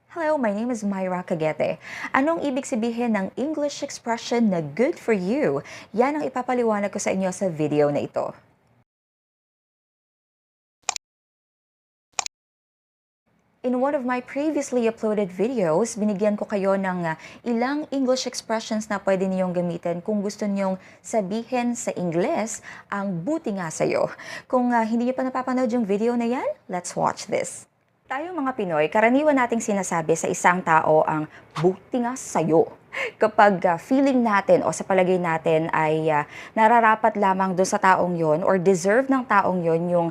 Hello, my name is Myra Cagete. Anong ibig sabihin ng English expression na good for you? Yan ang ipapaliwanag ko sa inyo sa video na ito. In one of my previously uploaded videos, binigyan ko kayo ng ilang English expressions na pwede niyong gamitin kung gusto niyong sabihin sa Ingles ang buti nga sa'yo. Kung hindi niyo pa napapanood yung video na yan, let's watch this. Tayong mga Pinoy, karaniwan nating sinasabi sa isang tao ang buti nga sa'yo. Kapag feeling natin o sa palagay natin ay nararapat lamang doon sa taong yon or deserve ng taong yon yung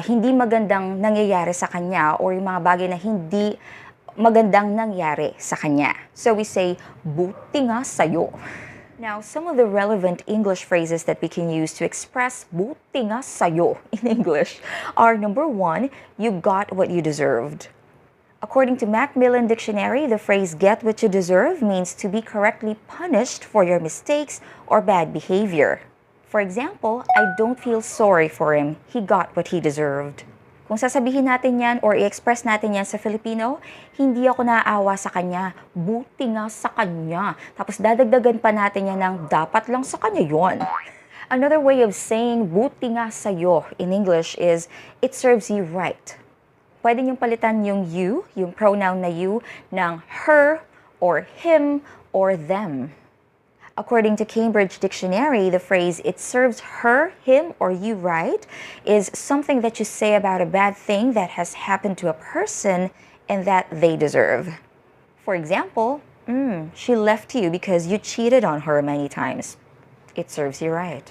hindi magandang nangyayari sa kanya or yung mga bagay na hindi magandang nangyari sa kanya. So we say, buti nga sa'yo. Now, some of the relevant English phrases that we can use to express buti nga sa'yo in English are number one, you got what you deserved. According to Macmillan Dictionary, the phrase get what you deserve means to be correctly punished for your mistakes or bad behavior. For example, I don't feel sorry for him. He got what he deserved. Kung sasabihin natin yan or i-express natin yan sa Filipino, hindi ako naaawa sa kanya, buti nga sa kanya. Tapos dadagdagan pa natin yan ng dapat lang sa kanya yon. Another way of saying buti nga sa'yo in English is it serves you right. Pwede niyong palitan yung you, yung pronoun na you, ng her or him or them. According to Cambridge Dictionary, the phrase, it serves her, him, or you right, is something that you say about a bad thing that has happened to a person and that they deserve. For example, she left you because you cheated on her many times. It serves you right.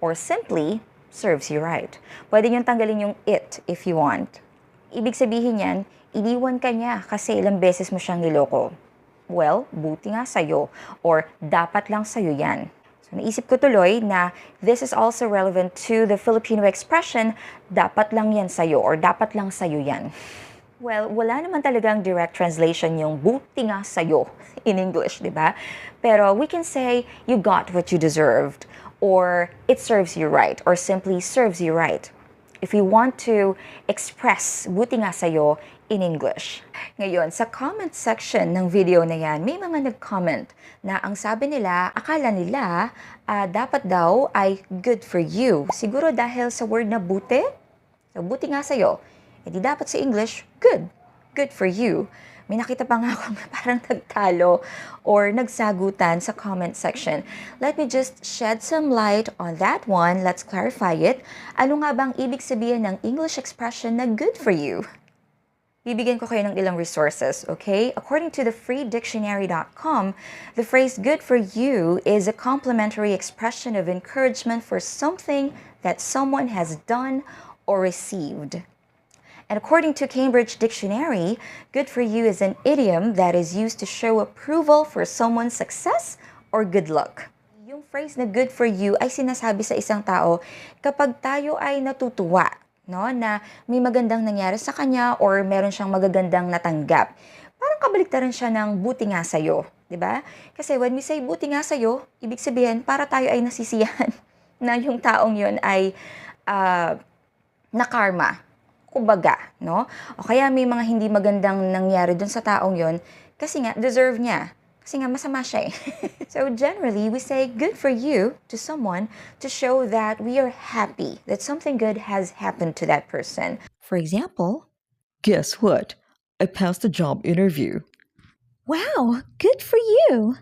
Or simply, serves you right. Pwede niyong tanggalin yung it if you want. Ibig sabihin yan, iniwan ka niya kasi ilang beses mo siyang niloko. Well, buti nga sa'yo, or dapat lang sa'yo yan. So naisip ko tuloy na this is also relevant to the Filipino expression, dapat lang yan sa'yo, or dapat lang sa'yo yan. Well, wala naman talagang direct translation yung buti nga sa'yo in English, di ba? Pero we can say, you got what you deserved, or it serves you right, or simply serves you right. If you want to express buti nga sa'yo in English. Ngayon, sa comment section ng video na yan, may mga nag-comment na ang sabi nila, akala nila, dapat daw ay good for you. Siguro dahil sa word na buti, so buti nga sa'yo. E di dapat sa English, good. Good for you. May nakita pa nga akong parang nagtalo or nagsagutan sa comment section. Let me just shed some light on that one. Let's clarify it. Ano nga bang ibig sabihin ng English expression na good for you? Bibigyan ko kayo ng ilang resources, okay? According to the freedictionary.com, the phrase good for you is a complimentary expression of encouragement for something that someone has done or received. And according to Cambridge Dictionary, good for you is an idiom that is used to show approval for someone's success or good luck. Yung phrase na good for you ay sinasabi sa isang tao kapag tayo ay natutuwa, no, na may magandang nangyari sa kanya or meron siyang magagandang natanggap. Parang kabaliktaran siya ng buti nga sa'yo, di ba? Kasi when we say buti nga sa'yo, ibig sabihin para tayo ay nasisiyahan na yung taong yun ay nakarma, kumbaga, no? O kaya may mga hindi magandang nangyari dun sa taong yun kasi nga deserve niya. Kasi nga masama siya eh. So generally, we say good for you to someone to show that we are happy, that something good has happened to that person. For example, guess what? I passed the job interview. Wow, good for you!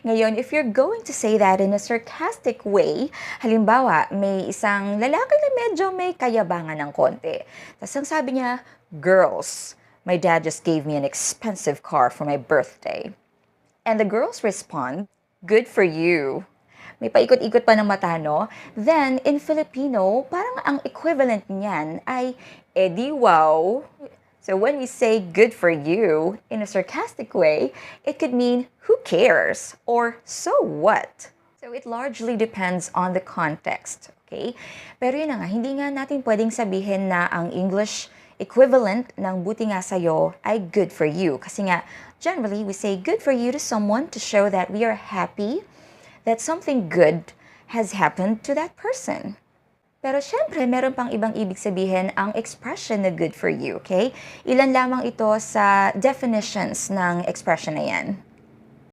Ngayon, if you're going to say that in a sarcastic way, halimbawa, may isang lalaki na medyo may kayabangan ng konti. Tapos ang sabi niya, girls, my dad just gave me an expensive car for my birthday. And the girls respond, good for you. May paikot-ikot pa ng mata, no? Then, in Filipino, parang ang equivalent niyan ay, edi wow. So when we say good for you in a sarcastic way, it could mean who cares or so what. So it largely depends on the context, okay? Pero yun na nga, hindi nga natin pwedeng sabihin na ang English equivalent ng buti nga sa'yo ay good for you. Kasi nga, generally, we say good for you to someone to show that we are happy that something good has happened to that person. Pero syempre, meron pang ibang ibig sabihin ang expression na good for you, okay? Ilan lamang ito sa definitions ng expression na yan.